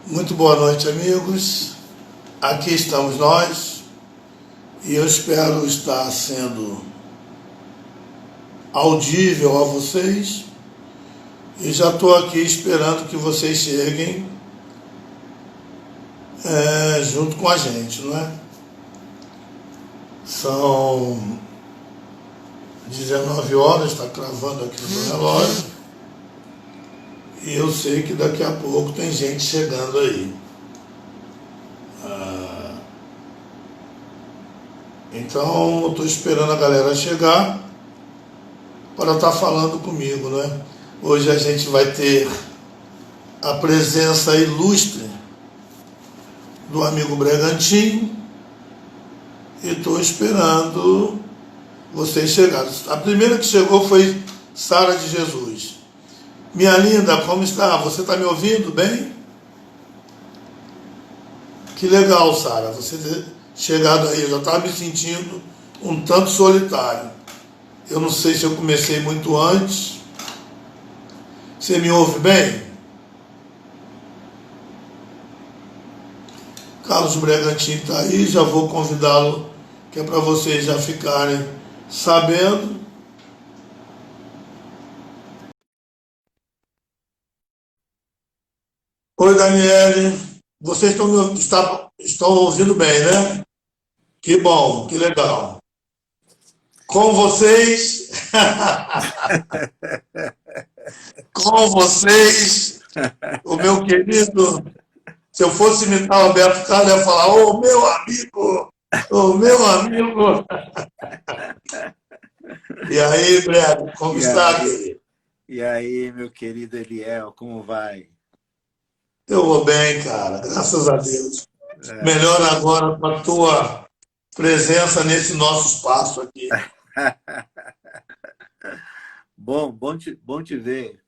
Muito boa noite, amigos. Aqui estamos nós e eu espero estar sendo audível a vocês e já estou aqui esperando que vocês cheguem junto com a gente, não é? São 19 horas, está cravando aqui no meu relógio e eu sei que daqui a pouco tem gente chegando aí. Então, eu estou esperando a galera chegar para estar falando comigo, né? Hoje a gente vai ter a presença ilustre do amigo Bregantin e estou esperando vocês chegarem. A primeira que chegou foi Sara de Jesus. Minha linda, como está? Você está me ouvindo bem? Que legal, Sara, você ter chegado aí. Eu já estava me sentindo um tanto solitário. Eu não sei se eu comecei muito antes. Você me ouve bem? Carlos Bregantin está aí, já vou convidá-lo, que é para vocês já ficarem sabendo. Oi, Daniele. Vocês estão ouvindo bem, né? Que bom, que legal. Com vocês, com vocês, o meu querido, se eu fosse imitar o Alberto Carlos, eu ia falar, ô meu amigo, ô meu amigo. E aí, Breno, como está, querido? E aí, meu querido Eliel, como vai? Eu vou bem, cara, graças a Deus. Melhor agora com a tua presença nesse nosso espaço aqui. Bom te ver.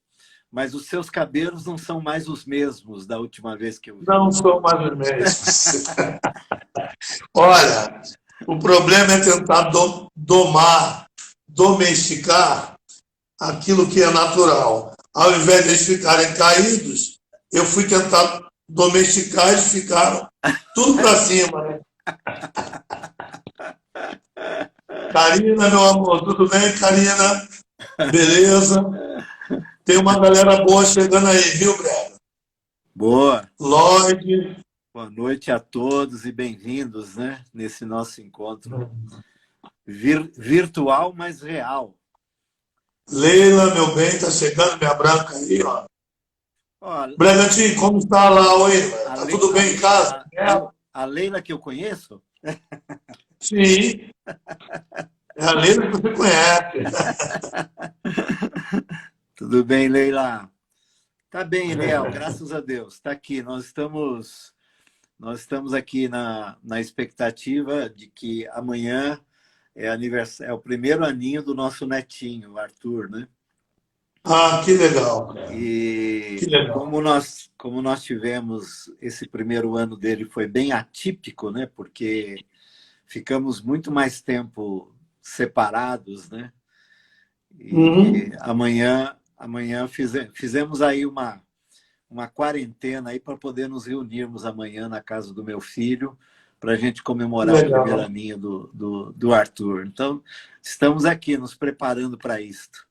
Mas os seus cabelos não são mais os mesmos da última vez que eu vi. Não são mais os mesmos. Olha, o problema é tentar domesticar aquilo que é natural. Ao invés de eles ficarem caídos, eu fui tentar domesticar e eles ficaram tudo para cima, né? Karina, meu amor, tudo bem, Karina? Beleza? Tem uma galera boa chegando aí, viu, Breno? Boa. Lloyd. Boa noite a todos e bem-vindos, né? Nesse nosso encontro virtual, mas real. Leila, meu bem, tá chegando, minha branca aí, ó. Bregantin, como está lá, oi? Tá tudo bem em casa? A Leila que eu conheço? Sim. É a Leila que você conhece. Tudo bem, Leila? Tá bem, Eliel, graças a Deus. Está aqui. Nós estamos aqui na expectativa de que amanhã é o primeiro aninho do nosso netinho, o Arthur, né? Ah, que legal. E que legal. Como nós tivemos esse primeiro ano dele, foi bem atípico, né? Porque ficamos muito mais tempo separados, né? E amanhã fizemos aí uma quarentena aí para poder nos reunirmos amanhã na casa do meu filho para a gente comemorar o primeiro aninho do Arthur. Então, estamos aqui nos preparando para isto.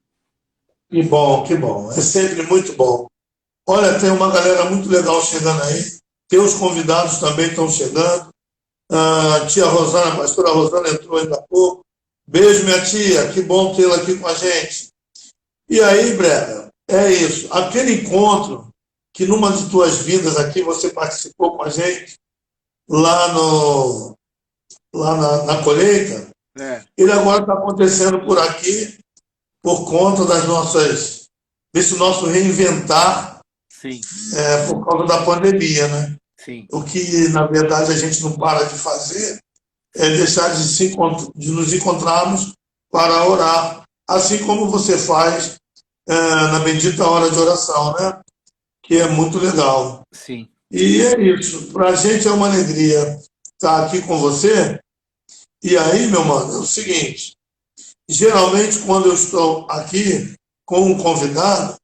Que bom, que bom. É sempre muito bom. Olha, tem uma galera muito legal chegando aí. Teus convidados também estão chegando. A tia Rosana, a pastora Rosana entrou ainda há pouco. Beijo, minha tia. Que bom tê-la aqui com a gente. E aí, Brega, é isso. Aquele encontro que numa de tuas vindas aqui você participou com a gente, lá na colheita, ele agora está acontecendo por aqui por conta desse nosso reinventar. Sim. Por causa da pandemia, né? Sim. O que, na verdade, a gente não para de fazer é deixar de nos encontrarmos para orar, assim como você faz na bendita hora de oração, né? Que é muito legal. Sim. E é isso. Para a gente é uma alegria estar aqui com você. E aí, meu mano, é o seguinte. Geralmente, quando eu estou aqui com um convidado,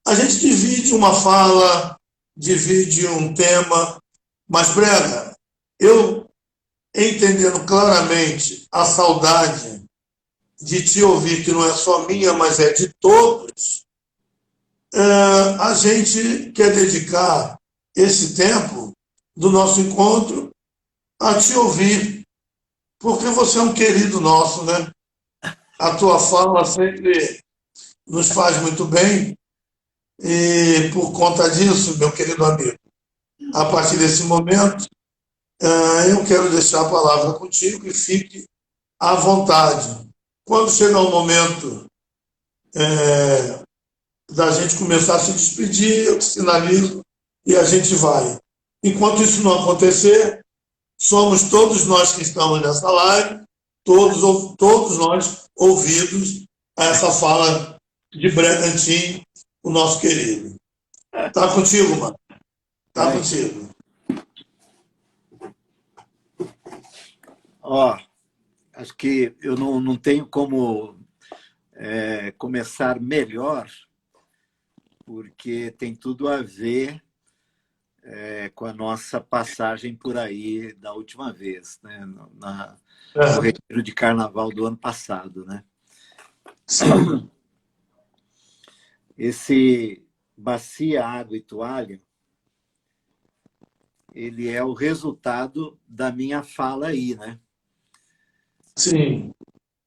a gente divide uma fala divide um tema. Mas, Brega, eu entendendo claramente a saudade de te ouvir, que não é só minha, mas é de todos, a gente quer dedicar esse tempo do nosso encontro a te ouvir, porque você é um querido nosso, né? A tua fala sempre nos faz muito bem e por conta disso, meu querido amigo, a partir desse momento, eu quero deixar a palavra contigo e fique à vontade. Quando chegar o momento da gente começar a se despedir, eu te sinalizo e a gente vai. Enquanto isso não acontecer, somos todos nós que estamos nessa live, todos nós ouvidos a essa fala de Bregantin, o nosso querido. Tá contigo, mano. Tá Ai, contigo. ó, acho que eu não tenho como começar melhor, porque tem tudo a ver com a nossa passagem por aí da última vez, né? No É, retiro de carnaval do ano passado, né? sim, Esse Bacia, Água e Toalha, ele é o resultado da minha fala aí, né? sim.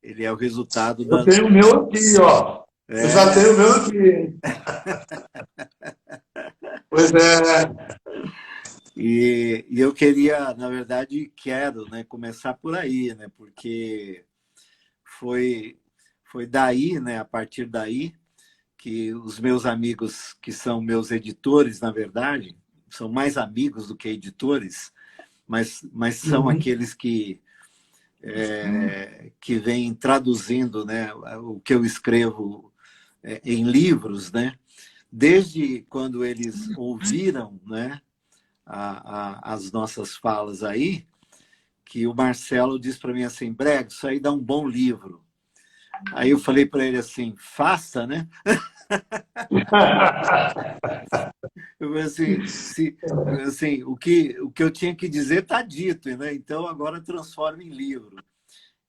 Ele é o resultado Eu da... tenho o meu aqui, ó. Eu já É, tenho o meu aqui. Pois é. e eu queria, na verdade, quero, né, começar por aí, né? Porque foi, foi daí, né, a partir daí, que os meus amigos, que são meus editores, na verdade, são mais amigos do que editores, mas são Uhum. aqueles que vêm traduzindo, né, o que eu escrevo em livros, né? Desde quando eles ouviram, né, as nossas falas aí, que o Marcelo disse para mim assim, Brego, isso aí dá um bom livro. Aí eu falei para ele assim, faça, né? Eu falei assim, assim o que eu tinha que dizer está dito, né? Então agora transforma em livro.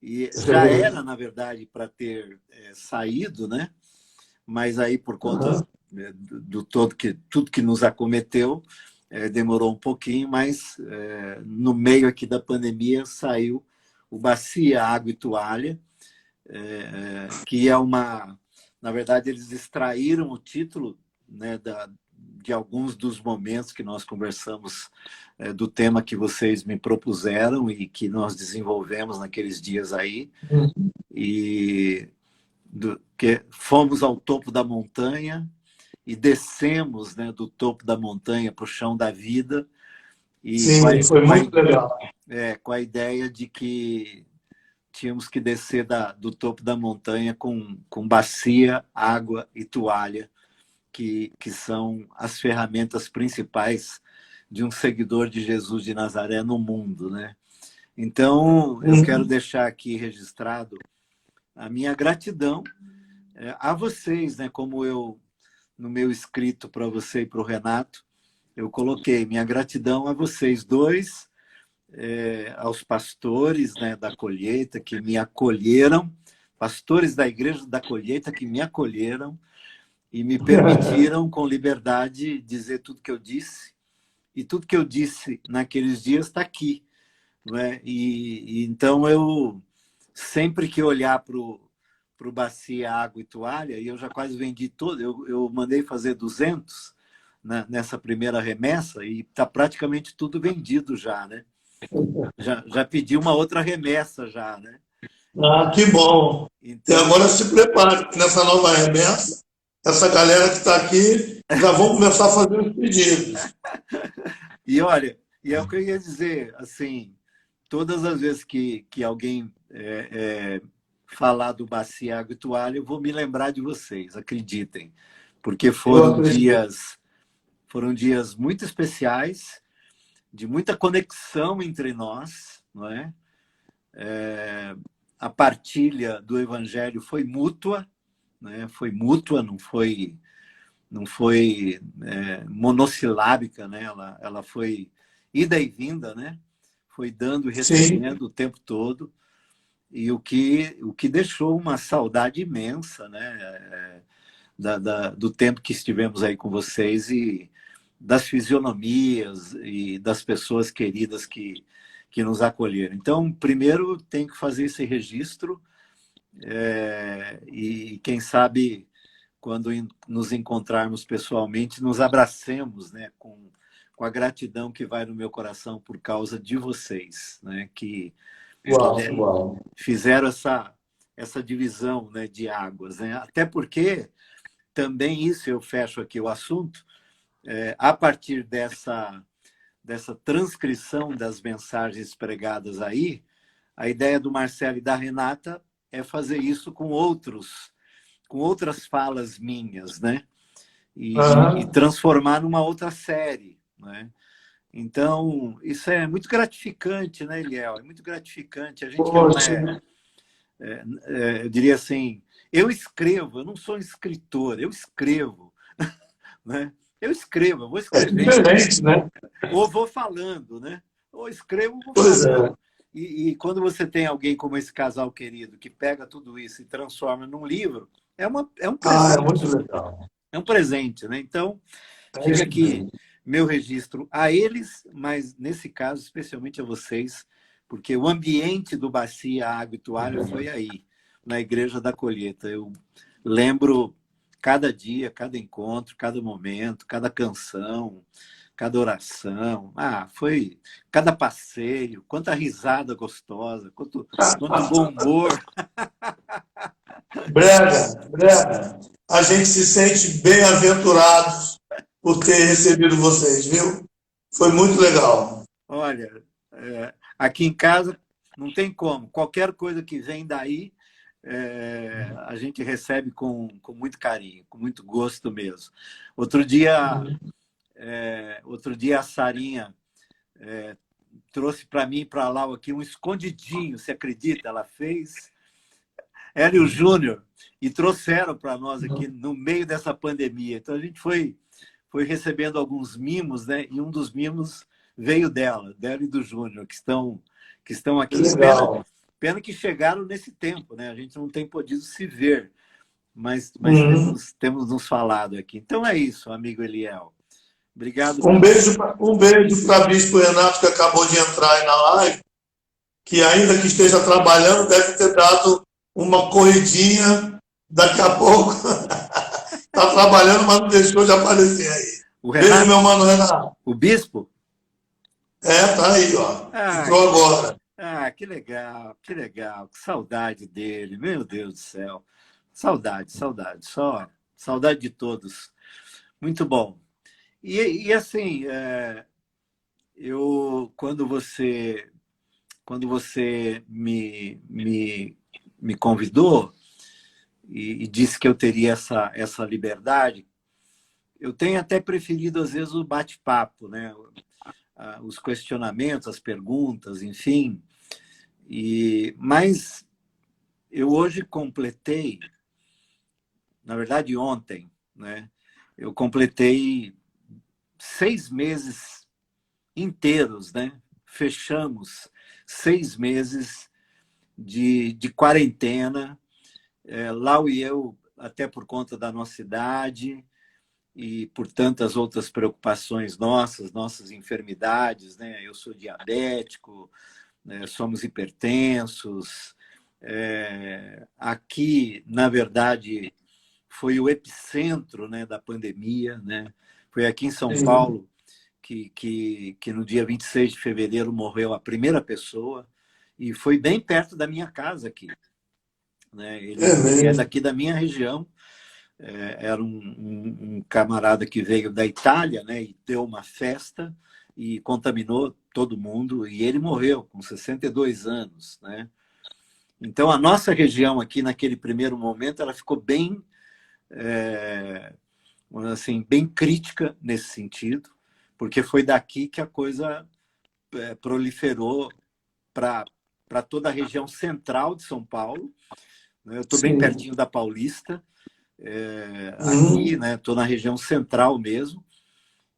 E já era, na verdade, para ter saído, né? Mas aí, por conta do todo tudo que nos acometeu, demorou um pouquinho, mas no meio aqui da pandemia saiu o Bacia, Água e Toalha, que é uma... Na verdade, eles extraíram o título, né, de alguns dos momentos que nós conversamos do tema que vocês me propuseram e que nós desenvolvemos naqueles dias aí. E que fomos ao topo da montanha e descemos, né, do topo da montanha para o chão da vida e Sim, foi muito legal. com a ideia de que tínhamos que descer do topo da montanha com bacia, água e toalha, que são as ferramentas principais de um seguidor de Jesus de Nazaré no mundo, né? Então, eu quero deixar aqui registrado a minha gratidão a vocês, né? Como eu, no meu escrito para você e para o Renato, eu coloquei minha gratidão a vocês dois, aos pastores, né, da colheita que me acolheram, pastores da igreja da colheita que me acolheram e me permitiram com liberdade dizer tudo que eu disse, e tudo que eu disse naqueles dias está aqui, né? E então eu sempre que olhar para o Bacia, Água e Toalha, e eu já quase vendi todo, eu mandei fazer 200 nessa primeira remessa e está praticamente tudo vendido já, né? Já pedi uma outra remessa já, né? Ah, que bom. E agora Então, se prepare, porque nessa nova remessa, essa galera que está aqui já vão começar a fazer os pedidos. e olha, e é o que eu ia dizer, assim, todas as vezes que alguém falar do Bacia, Água e Toalha, eu vou me lembrar de vocês, acreditem, porque Eu acredito. foram dias muito especiais, de muita conexão entre nós, não é? A partilha do Evangelho foi mútua, né? Foi mútua, não foi não foi monossilábica, né? Ela foi ida e vinda, né? Foi dando e recebendo o tempo todo, e o que deixou uma saudade imensa, né? Do tempo que estivemos aí com vocês e das fisionomias e das pessoas queridas que nos acolheram. Então, primeiro tem que fazer esse registro e quem sabe quando nos encontrarmos pessoalmente, nos abracemos, né, com a gratidão que vai no meu coração por causa de vocês, né, que fizeram essa divisão, né, de águas, né? Até porque também isso, eu fecho aqui o assunto, a partir dessa transcrição das mensagens pregadas aí, a ideia do Marcelo e da Renata é fazer isso com outras falas minhas, né? E transformar numa outra série, né? Então, isso é muito gratificante, né, Eliel? É muito gratificante. A gente não eu diria assim, eu não sou um escritor, eu escrevo, né? Eu vou escrevendo. É diferente, né? Ou vou falando, né? Ou escrevo, ou vou Pois falando. é. E quando você tem alguém como esse casal querido que pega tudo isso e transforma num livro, é um Ah, é presente. muito legal. É um presente, né? Então, É fica isso aqui mesmo. meu registro a eles, mas nesse caso, especialmente a vocês, porque o ambiente do Bacia, Água e Toalha foi aí, na Igreja da Colheita. Eu lembro cada dia, cada encontro, cada momento, cada canção, cada oração. Foi cada passeio, quanta risada gostosa, quanto bom humor. Brega, a gente se sente bem-aventurados por ter recebido vocês, viu? Foi muito legal. Olha, aqui em casa não tem como. Qualquer coisa que vem daí, a gente recebe com muito carinho, com muito gosto mesmo. Outro dia a Sarinha trouxe para mim e para a Lau aqui um escondidinho, você acredita? Ela fez, ela e o Júnior, e trouxeram para nós aqui no meio dessa pandemia. Então a gente foi recebendo alguns mimos, né? E um dos mimos veio dela e do Júnior, que estão Que aqui. legal. Pena que chegaram nesse tempo, né? A gente não tem podido se ver, mas temos nos falado aqui. Então é isso, amigo Eliel. Obrigado. Um beijo para o Bispo Renato, que acabou de entrar aí na live, que ainda que esteja trabalhando, deve ter dado uma corridinha daqui a pouco. Está trabalhando, mas não deixou de aparecer aí. O Renato, beijo, meu mano Renato. O Bispo? Tá aí, ó. Entrou agora. Que legal, que legal. Que saudade dele, meu Deus do céu. Saudade. Só saudade de todos. Muito bom. E assim, quando você me convidou e disse que eu teria essa liberdade, eu tenho até preferido, às vezes, o bate-papo, né? Os questionamentos, as perguntas, enfim. Mas eu hoje completei, na verdade ontem, né? Eu completei 6 meses inteiros, né? Fechamos 6 meses de quarentena, Lau e eu, até por conta da nossa idade e por tantas outras preocupações nossas enfermidades, né? Eu sou diabético, somos hipertensos. Aqui, na verdade, foi o epicentro, né, da pandemia, né? Foi aqui em São Paulo que no dia 26 de fevereiro morreu a primeira pessoa, e foi bem perto da minha casa aqui, né? Ele é daqui da minha região. Era um camarada que veio da Itália, né, e deu uma festa e contaminou todo mundo, e ele morreu com 62 anos, né? Então, a nossa região aqui, naquele primeiro momento, ela ficou bem, assim, bem crítica nesse sentido, porque foi daqui que a coisa proliferou para toda a região central de São Paulo, né? Eu estou bem pertinho da Paulista, aqui, né? Estou na região central mesmo,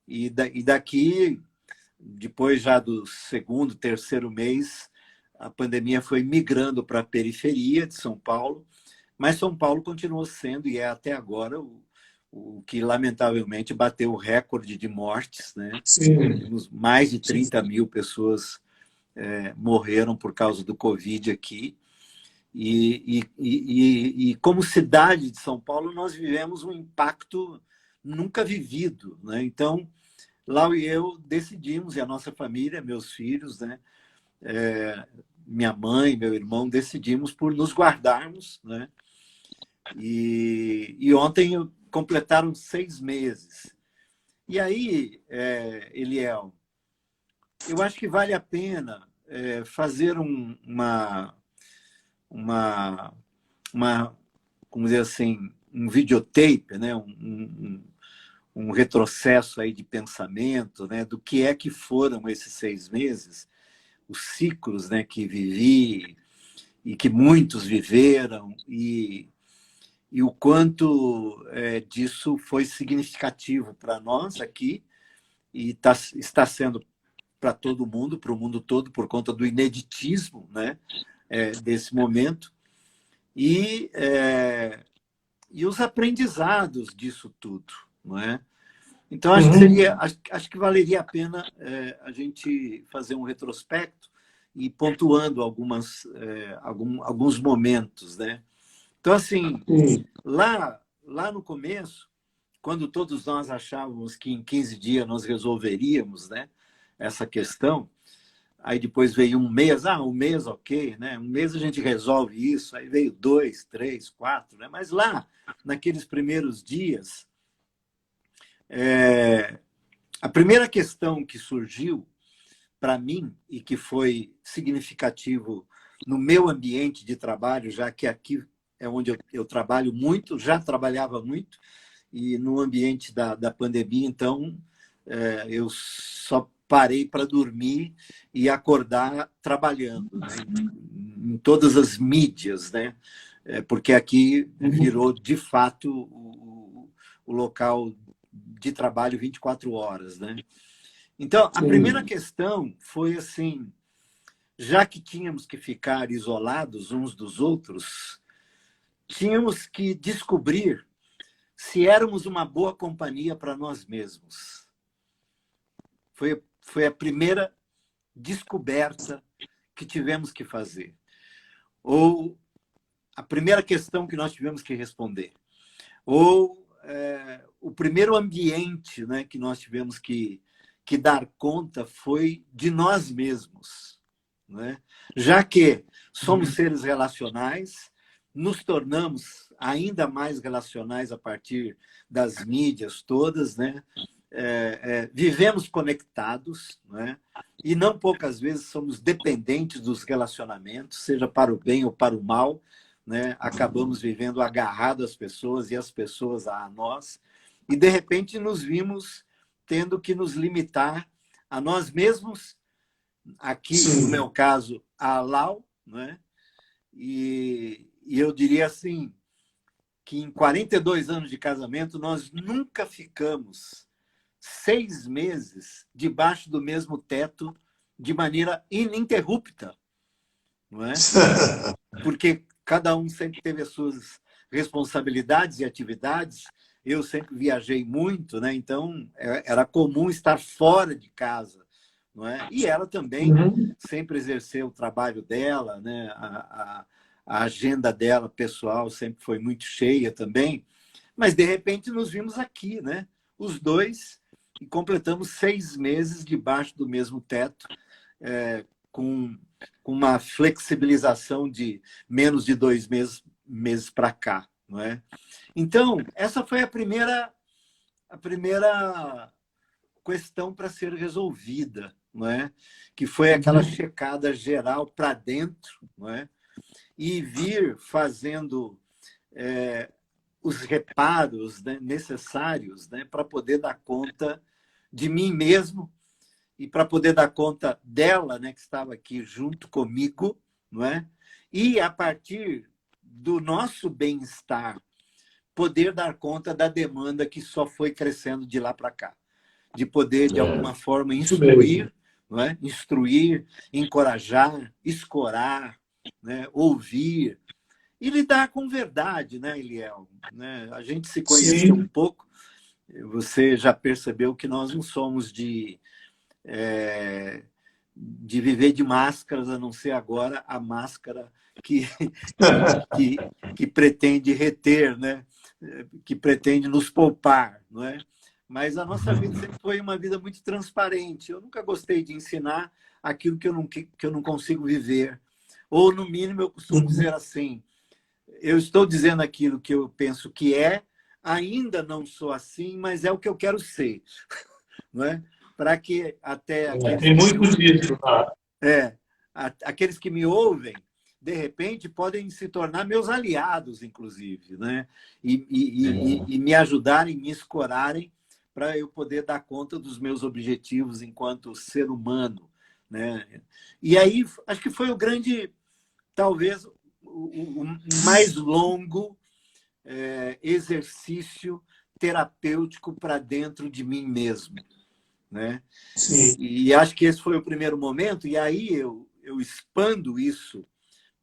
e daqui, depois já do segundo, terceiro mês, a pandemia foi migrando para a periferia de São Paulo, mas São Paulo continuou sendo, e é até agora, o que lamentavelmente bateu o recorde de mortes, né? Temos mais de 30 mil pessoas morreram por causa do Covid aqui. E como cidade de São Paulo, nós vivemos um impacto nunca vivido, né? Então, Lau e eu decidimos, e a nossa família, meus filhos, né? Minha mãe, meu irmão, decidimos por nos guardarmos, né? E ontem completaram 6 meses. E aí, Eliel, eu acho que vale a pena fazer como dizer assim, um videotape, né? Um retrocesso aí de pensamento, né? Do que é que foram esses 6 meses, os ciclos, né? Que vivi e que muitos viveram, e o quanto disso foi significativo para nós aqui, e está sendo para todo mundo, para o mundo todo, por conta do ineditismo, né? Desse momento. E os aprendizados disso tudo, não é? Então, acho que valeria a pena a gente fazer um retrospecto e pontuando alguns momentos, né? Então, assim, lá no começo, quando todos nós achávamos que em 15 dias nós resolveríamos, né, essa questão, aí depois veio um mês, um mês ok, né? Um mês a gente resolve isso, aí veio 2, 3, 4, né? Mas lá, naqueles primeiros dias, a primeira questão que surgiu para mim e que foi significativo no meu ambiente de trabalho, já que aqui é onde eu trabalho muito, já trabalhava muito, e no ambiente da pandemia, então, eu só parei para dormir e acordar trabalhando, né? Em todas as mídias, né? Porque aqui virou, de fato, o local de trabalho 24 horas, né? Então, a primeira questão foi assim, já que tínhamos que ficar isolados uns dos outros, tínhamos que descobrir se éramos uma boa companhia para nós mesmos. Foi a primeira descoberta que tivemos que fazer. Ou a primeira questão que nós tivemos que responder. Ou o primeiro ambiente, né, que nós tivemos que dar conta foi de nós mesmos, né? Já que somos seres relacionais, nos tornamos ainda mais relacionais a partir das mídias todas, né? Vivemos conectados, né? E não poucas vezes somos dependentes dos relacionamentos, seja para o bem ou para o mal, né? Acabamos vivendo agarrados às pessoas e as pessoas a nós, e de repente nos vimos tendo que nos limitar a nós mesmos, aqui, no meu caso, a Lau, né? E eu diria assim, que em 42 anos de casamento, nós nunca ficamos 6 meses debaixo do mesmo teto de maneira ininterrupta, não é? Porque cada um sempre teve as suas responsabilidades e atividades. Eu sempre viajei muito, né? Então era comum estar fora de casa, não é? E ela também sempre exerceu o trabalho dela, né? A agenda dela pessoal sempre foi muito cheia também, mas de repente nos vimos aqui, né? Os dois, e completamos 6 meses debaixo do mesmo teto, com uma flexibilização de menos de 2 meses para cá, não é? Então, essa foi a primeira questão para ser resolvida, não é? Que foi aquela checada geral para dentro, não é? E vir fazendo os reparos, né, necessários, né, para poder dar conta de mim mesmo e para poder dar conta dela, né, que estava aqui junto comigo, não é? E a partir do nosso bem-estar, poder dar conta da demanda que só foi crescendo de lá para cá. De poder, de alguma forma, instruir, não é? Instruir, encorajar, escorar, né? Ouvir e lidar com verdade, né, Eliel? Né? A gente se conheceu um pouco, você já percebeu que nós não somos de viver de máscaras, a não ser agora a máscara que pretende reter, né? Que pretende nos poupar, não é? Mas a nossa vida sempre foi uma vida muito transparente. Eu nunca gostei de ensinar aquilo que eu não consigo viver. Ou, no mínimo, eu costumo dizer assim, eu estou dizendo aquilo que eu penso que é, ainda não sou assim, mas é o que eu quero ser. Não é? Para que até aqueles tem muito disso, tá? Aqueles que me ouvem, de repente, podem se tornar meus aliados, inclusive, né? E me ajudarem, me escorarem para eu poder dar conta dos meus objetivos enquanto ser humano, né? E aí, acho que foi o grande, talvez, o mais longo exercício terapêutico para dentro de mim mesmo, né? Sim. E acho que esse foi o primeiro momento, e aí eu expando isso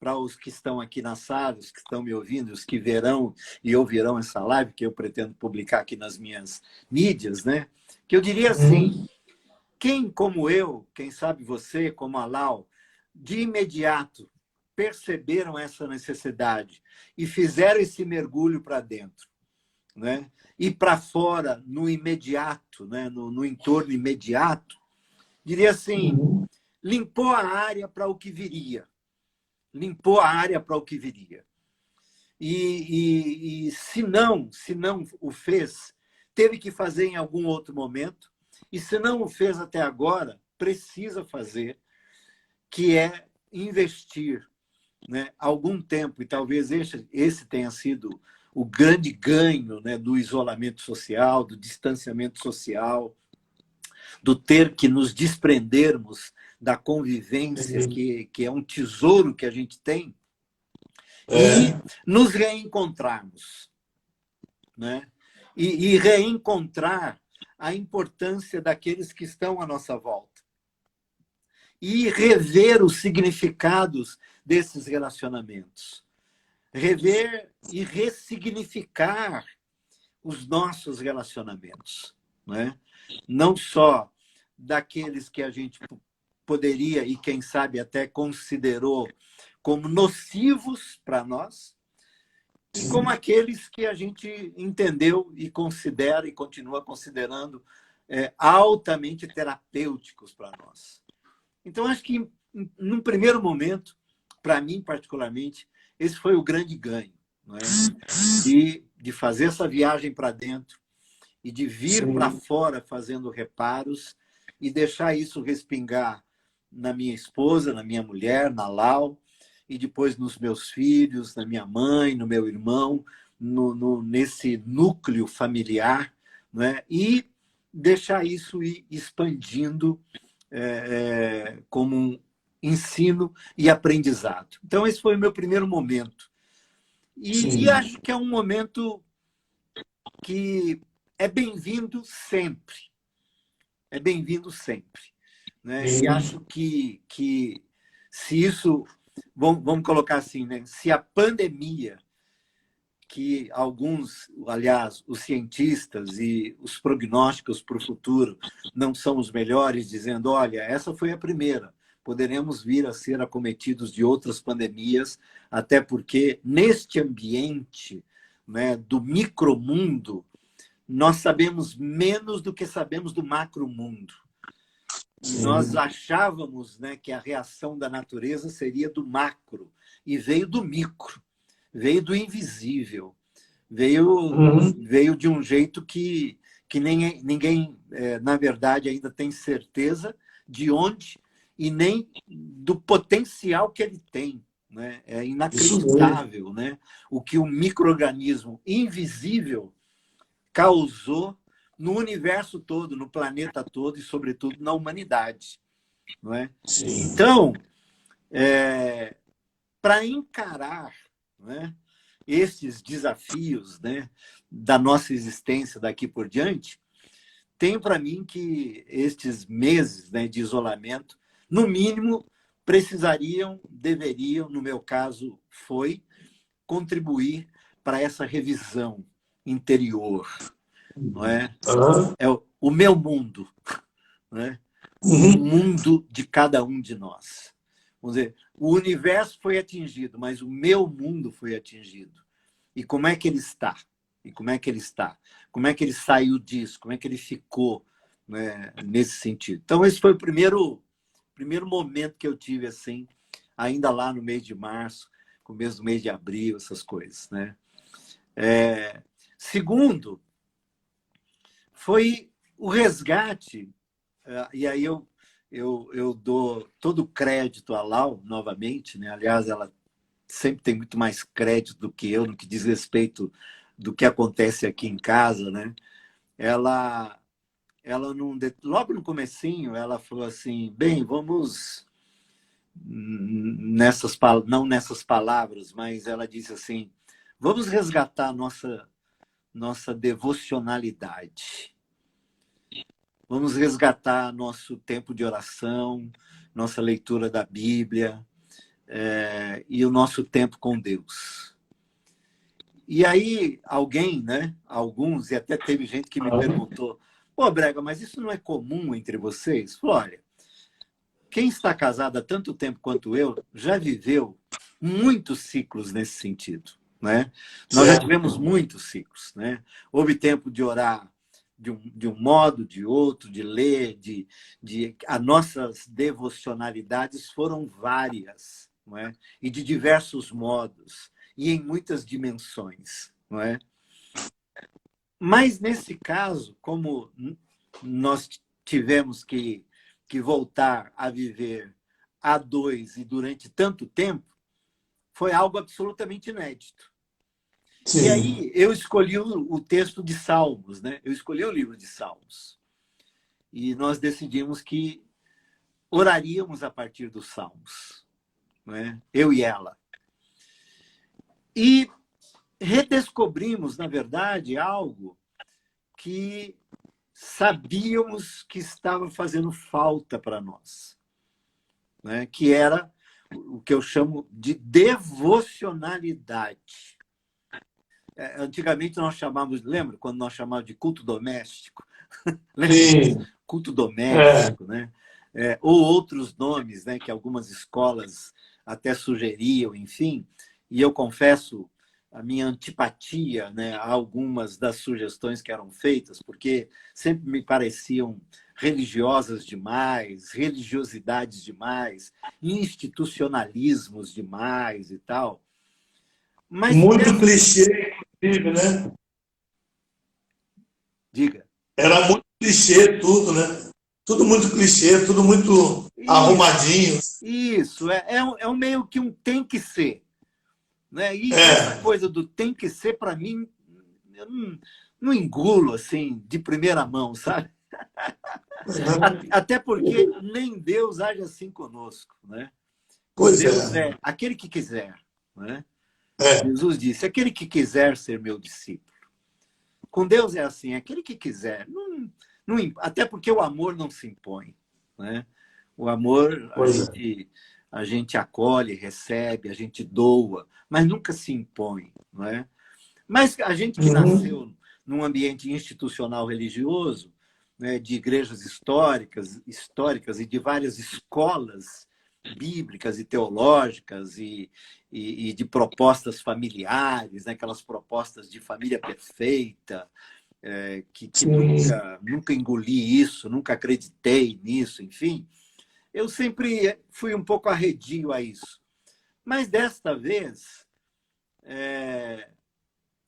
para os que estão aqui na sala, os que estão me ouvindo, os que verão e ouvirão essa live, que eu pretendo publicar aqui nas minhas mídias, né? Que eu diria assim, quem como eu, quem sabe você, como a Lau, de imediato perceberam essa necessidade e fizeram esse mergulho para dentro, né? E para fora, no imediato, né? no entorno imediato, diria assim, limpou a área para o que viria. Limpou a área para o que viria. E se não o fez, teve que fazer em algum outro momento, e se não o fez até agora, precisa fazer, que é investir, né, algum tempo, e talvez esse tenha sido o grande ganho, né, do isolamento social, do distanciamento social, do ter que nos desprendermos da convivência, que é um tesouro que a gente tem, e nos reencontrarmos, né? E reencontrar a importância daqueles que estão à nossa volta. E rever os significados desses relacionamentos. Rever e ressignificar os nossos relacionamentos, né? Não só daqueles que a gente poderia e, quem sabe, até considerou como nocivos para nós, e como aqueles que a gente entendeu e considera e continua considerando altamente terapêuticos para nós. Então, acho que, num primeiro momento, para mim particularmente, esse foi o grande ganho, não é? De fazer essa viagem para dentro e de vir para fora fazendo reparos e deixar isso respingar na minha esposa, na minha mulher, na Lau, e depois nos meus filhos, na minha mãe, no meu irmão, nesse núcleo familiar, né? E deixar isso ir expandindo como um ensino e aprendizado. Então, esse foi o meu primeiro momento. E acho que é um momento que é bem-vindo sempre. É bem-vindo sempre. Né? E acho que se isso... Vamos colocar assim, né? Se a pandemia, que alguns, aliás, os cientistas e os prognósticos para o futuro não são os melhores, dizendo, olha, essa foi a primeira, poderemos vir a ser acometidos de outras pandemias, até porque neste ambiente, né, do micromundo, nós sabemos menos do que sabemos do macromundo. Nós achávamos, né, que a reação da natureza seria do macro, e veio do micro, veio do invisível, veio de um jeito que ninguém, na verdade, ainda tem certeza de onde e nem do potencial que ele tem. Né? É inacreditável, né? O que o micro-organismo invisível causou no universo todo, no planeta todo e, sobretudo, na humanidade. Não é? Então, para encarar, né, estes desafios, né, da nossa existência daqui por diante, tenho para mim que estes meses, né, de isolamento, no mínimo, deveriam, no meu caso, contribuir para essa revisão interior, não é? Aham. É o meu mundo, né? O Uhum. mundo de cada um de nós. Vamos dizer, o universo foi atingido, mas o meu mundo foi atingido. E como é que ele está? E como é que ele está? Como é que ele saiu disso? Como é que ele ficou, né, nesse sentido? Então, esse foi o primeiro momento que eu tive, assim, ainda lá no mês de março, começo do mês de abril, essas coisas, né? Segundo, foi o resgate, e aí eu dou todo o crédito a Lau, novamente, né? Aliás, ela sempre tem muito mais crédito do que eu no que diz respeito do que acontece aqui em casa, né? Ela, logo no comecinho, ela falou assim, bem, vamos não nessas palavras, mas ela disse assim, vamos resgatar nossa devocionalidade. Vamos resgatar nosso tempo de oração, nossa leitura da Bíblia, e o nosso tempo com Deus. E aí alguém, né, alguns, e até teve gente que me perguntou, pô, Brega, mas isso não é comum entre vocês? Falei, olha, quem está casado há tanto tempo quanto eu já viveu muitos ciclos nesse sentido, né? Nós já tivemos Certo. muitos ciclos, né? Houve tempo de orar de um modo, de outro, de ler, as nossas devocionalidades foram várias, não é? E de diversos modos e em muitas dimensões, não é? Mas nesse caso, como nós tivemos que voltar a viver a dois e durante tanto tempo, foi algo absolutamente inédito. E Sim. aí eu escolhi o texto de Salmos, né? Eu escolhi o livro de Salmos. E nós decidimos que oraríamos a partir dos Salmos, né? Eu e ela. E redescobrimos, na verdade, algo que sabíamos que estava fazendo falta para nós, né? Que era o que eu chamo de devocionalidade. Antigamente nós chamávamos, lembra quando nós chamávamos de culto doméstico? Lembra disso? Sim. Culto É. doméstico, né? Ou outros nomes, né, que algumas escolas até sugeriam, enfim. E eu confesso a minha antipatia, né, a algumas das sugestões que eram feitas, porque sempre me pareciam religiosas demais, religiosidades demais, institucionalismos demais e tal. Mas Muito clichê, inclusive, né? diga. Era muito clichê tudo, né? Tudo muito clichê, tudo muito Isso, arrumadinho. isso. É um meio que um tem que ser. Né? E essa É. coisa do tem que ser, para mim, eu não engulo assim, de primeira mão, sabe? Até porque nem Deus age assim conosco. Né? Com Pois Deus é. é aquele que quiser. Né? É. Jesus disse, aquele que quiser ser meu discípulo. Com Deus é assim, aquele que quiser. Até porque o amor não se impõe. Né? O amor Pois é. a gente acolhe, recebe, a gente doa, mas nunca se impõe. Não é? Mas a gente que Uhum. nasceu num ambiente institucional religioso, né, de igrejas históricas e de várias escolas bíblicas e teológicas e de propostas familiares, né, aquelas propostas de família perfeita, que Sim. nunca engoli isso, nunca acreditei nisso, enfim, eu sempre fui um pouco arredio a isso. Mas desta vez,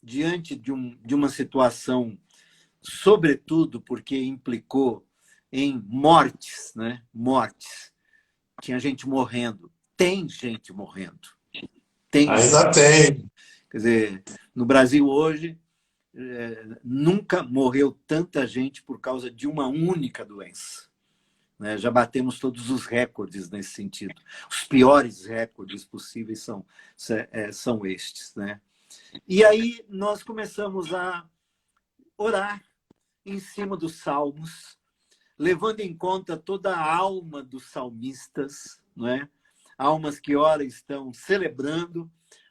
diante de uma situação, sobretudo porque implicou em mortes, né? Mortes. Tinha gente morrendo. Tem gente morrendo. Tem gente. Ainda tem. Quer dizer, no Brasil hoje, nunca morreu tanta gente por causa de uma única doença. Né? Já batemos todos os recordes nesse sentido. Os piores recordes possíveis são estes. Né? E aí nós começamos a orar em cima dos salmos, levando em conta toda a alma dos salmistas, não é? Almas que ora estão celebrando,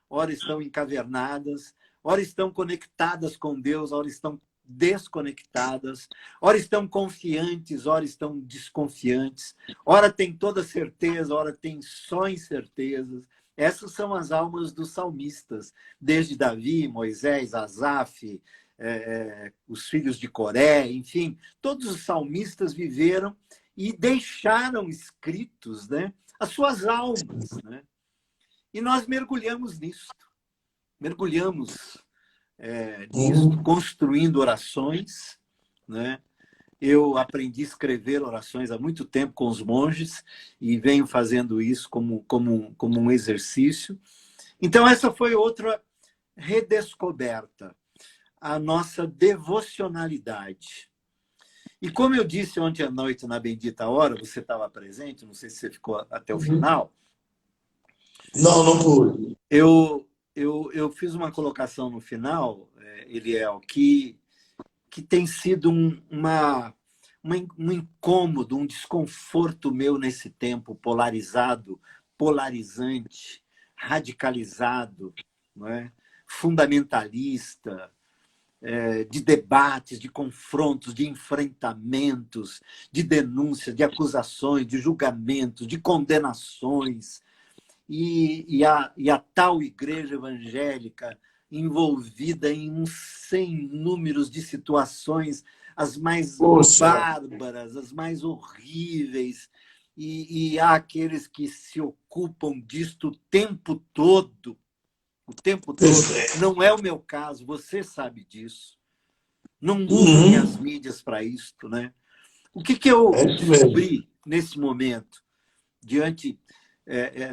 ora estão encavernadas, ora estão conectadas com Deus, ora estão desconectadas, ora estão confiantes, ora estão desconfiantes, ora tem toda certeza, ora tem só incertezas. Essas são as almas dos salmistas, desde Davi, Moisés, Asaf, os filhos de Coré, enfim, todos os salmistas viveram e deixaram escritos, né, as suas almas, né? E nós mergulhamos nisso, mergulhamos nisso, construindo orações, né? Eu aprendi a escrever orações há muito tempo com os monges e venho fazendo isso como um exercício. Então, essa foi outra redescoberta, a nossa devocionalidade. E como eu disse ontem à noite na Bendita Hora, você estava presente, não sei se você ficou até o final. Não, não pude. Eu fiz uma colocação no final, Eliel, que tem sido um incômodo, um desconforto meu nesse tempo polarizado, polarizante, radicalizado, não é? Fundamentalista, de debates, de confrontos, de enfrentamentos, de denúncias, de acusações, de julgamentos, de condenações. E a tal igreja evangélica envolvida em um sem números de situações, as mais bárbaras, as mais horríveis, e há aqueles que se ocupam disto o tempo todo. Não é o meu caso, você sabe disso. Não usem as mídias para isto, né? O que eu descobri nesse momento, diante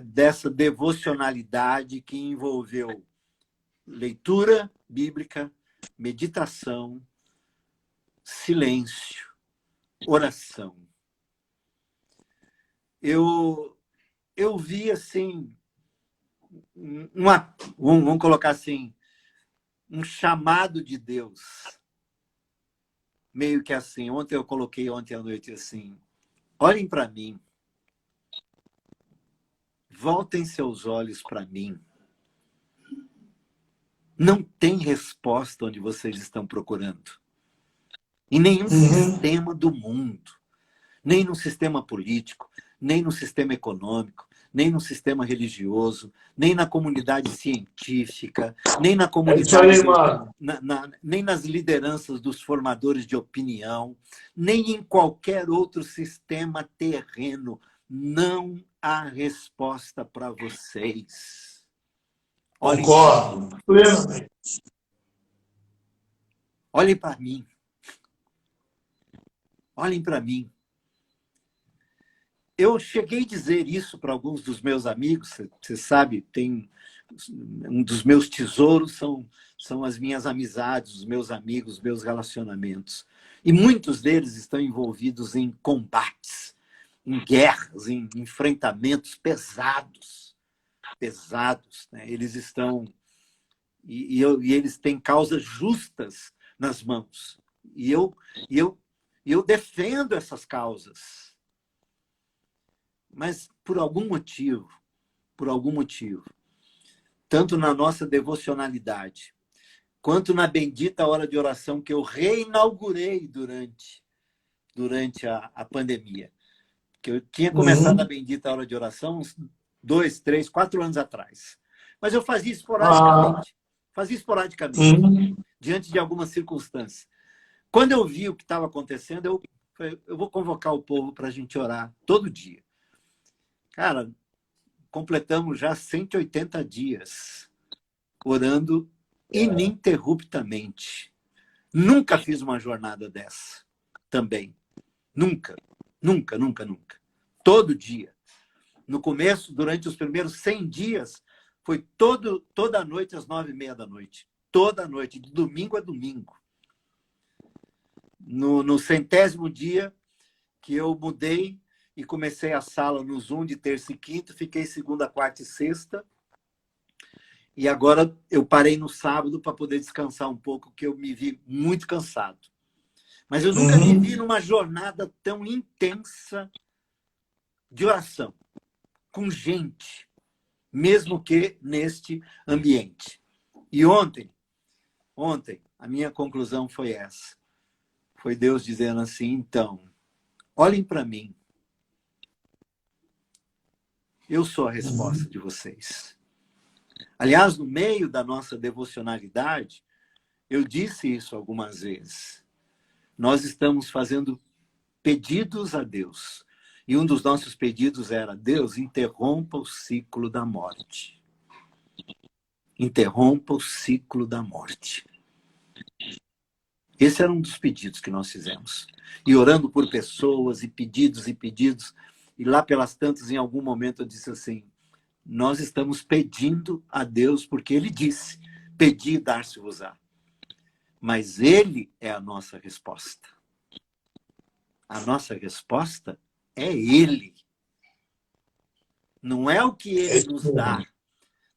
dessa devocionalidade que envolveu leitura bíblica, meditação, silêncio, oração? Eu vi assim, vamos colocar assim, um chamado de Deus, meio que assim. Ontem à noite assim: olhem para mim, voltem seus olhos para mim. Não tem resposta onde vocês estão procurando. Em nenhum sistema do mundo. Nem no sistema político, nem no sistema econômico, nem no sistema religioso, nem na comunidade científica, nem na comunidade, nem nas lideranças dos formadores de opinião, nem em qualquer outro sistema terreno. Não há resposta para vocês. Concordo plenamente. Olhem para mim. Olhem para mim. Eu cheguei a dizer isso para alguns dos meus amigos. Você sabe, tem um dos meus tesouros são as minhas amizades, os meus amigos, os meus relacionamentos. E muitos deles estão envolvidos em combates, em guerras, em enfrentamentos pesados, né? Eles estão e eles têm causas justas nas mãos. E eu defendo essas causas. Mas por algum motivo, tanto na nossa devocionalidade, quanto na bendita hora de oração que eu reinaugurei durante a pandemia, que eu tinha começado a bendita hora de oração uns 2, 3, 4 anos atrás. Mas eu fazia esporadicamente, diante de algumas circunstâncias. Quando eu vi o que estava acontecendo, eu vou convocar o povo para a gente orar todo dia. Cara, completamos já 180 dias orando ininterruptamente. Nunca fiz uma jornada dessa também. Nunca. Todo dia. No começo, durante os primeiros 100 dias, foi toda noite às 9h30 da noite. Toda noite, de domingo a domingo. No 100º dia que eu mudei e comecei a sala no Zoom de terça e quinta, fiquei segunda, quarta e sexta. E agora eu parei no sábado para poder descansar um pouco, porque eu me vi muito cansado. Mas eu nunca me vi numa jornada tão intensa de oração, com gente, mesmo que neste ambiente. E ontem, a minha conclusão foi essa. Foi Deus dizendo assim, então, olhem para mim. Eu sou a resposta de vocês. Aliás, no meio da nossa devocionalidade, eu disse isso algumas vezes. Nós estamos fazendo pedidos a Deus. E um dos nossos pedidos era, Deus, interrompa o ciclo da morte. Interrompa o ciclo da morte. Esse era um dos pedidos que nós fizemos. E orando por pessoas, e pedidos, e lá pelas tantas, em algum momento, eu disse assim, nós estamos pedindo a Deus, porque Ele disse, pedi e dar-se-vos-á. Mas Ele é a nossa resposta. A nossa resposta é Ele. Não é o que Ele nos dá.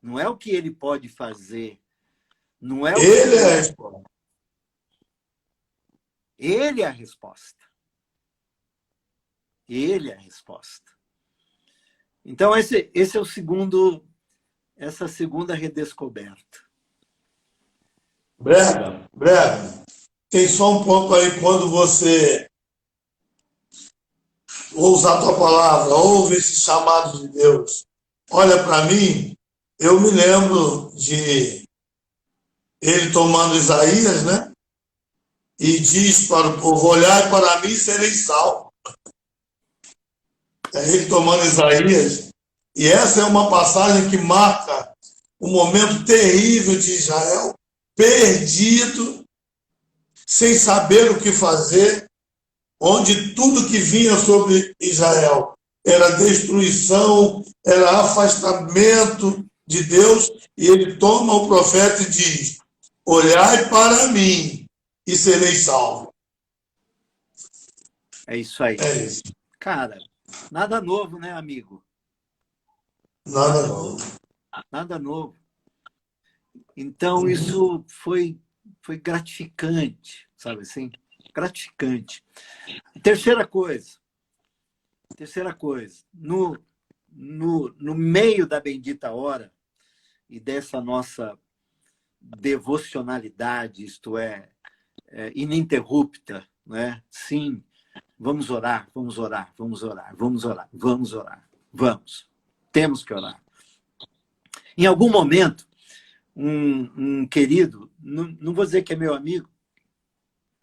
Não é o que Ele pode fazer. Não é o Ele é a resposta. Ele é a resposta. Ele é a resposta. Então, esse é o segundo, essa segunda redescoberta. Brega, tem só um ponto aí, quando você ouça a tua palavra, ouve esse chamado de Deus, olha para mim, eu me lembro de ele tomando Isaías, né? E diz para o povo, olhai para mim e sereis salvos. É ele tomando Isaías. E essa é uma passagem que marca um momento terrível de Israel, perdido, sem saber o que fazer, onde tudo que vinha sobre Israel era destruição, era afastamento de Deus, e ele toma o profeta e diz, olhai para mim e sereis salvos. É isso aí. É isso. Cara, nada novo, né, amigo? Nada novo. Nada novo. Então, isso foi gratificante, sabe assim? Gratificante. Terceira coisa. No meio da bendita hora e dessa nossa devocionalidade, isto é ininterrupta, né? Sim, vamos orar. Temos que orar. Em algum momento, um querido, não vou dizer que é meu amigo,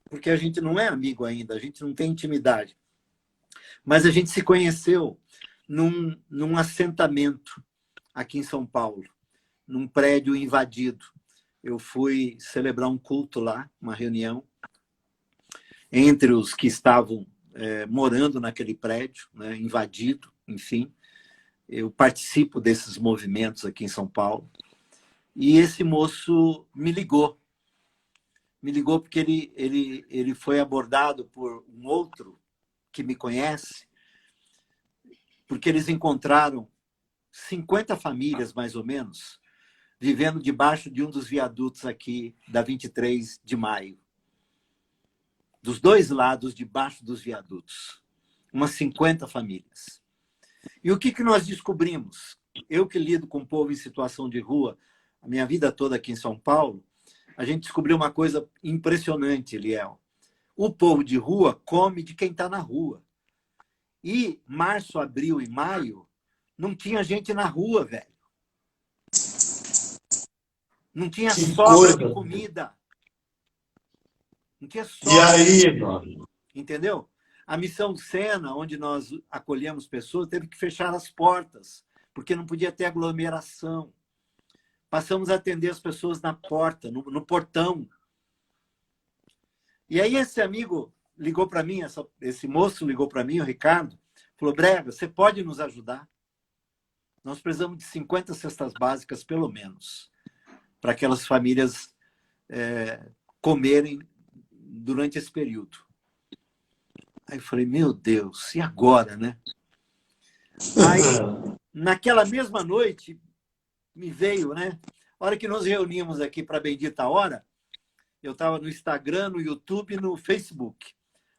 porque a gente não é amigo ainda, a gente não tem intimidade, mas a gente se conheceu num assentamento aqui em São Paulo, num prédio invadido. Eu fui celebrar um culto lá, uma reunião, entre os que estavam morando naquele prédio, né, invadido, enfim. Eu participo desses movimentos aqui em São Paulo. E esse moço me ligou. Me ligou porque ele foi abordado por um outro que me conhece, porque eles encontraram 50 famílias, mais ou menos, vivendo debaixo de um dos viadutos aqui da 23 de maio. Dos dois lados, debaixo dos viadutos. Umas 50 famílias. E o que nós descobrimos? Eu que lido com o povo em situação de rua, a minha vida toda aqui em São Paulo, a gente descobriu uma coisa impressionante, Liel. O povo de rua come de quem está na rua. E março, abril e maio, não tinha gente na rua, velho. Não tinha sobra de comida. Não tinha sobra. E aí, mano? Entendeu? A Missão Sena, onde nós acolhemos pessoas, teve que fechar as portas, porque não podia ter aglomeração. Passamos a atender as pessoas na porta, no portão. E aí esse amigo ligou para mim, esse moço ligou para mim, o Ricardo, falou, Brega, você pode nos ajudar? Nós precisamos de 50 cestas básicas, pelo menos, para aquelas famílias comerem durante esse período. Aí eu falei, meu Deus, e agora, né? Aí, naquela mesma noite, me veio, né, A hora que nos reunimos aqui para a bendita hora, eu estava no Instagram, no YouTube e no Facebook.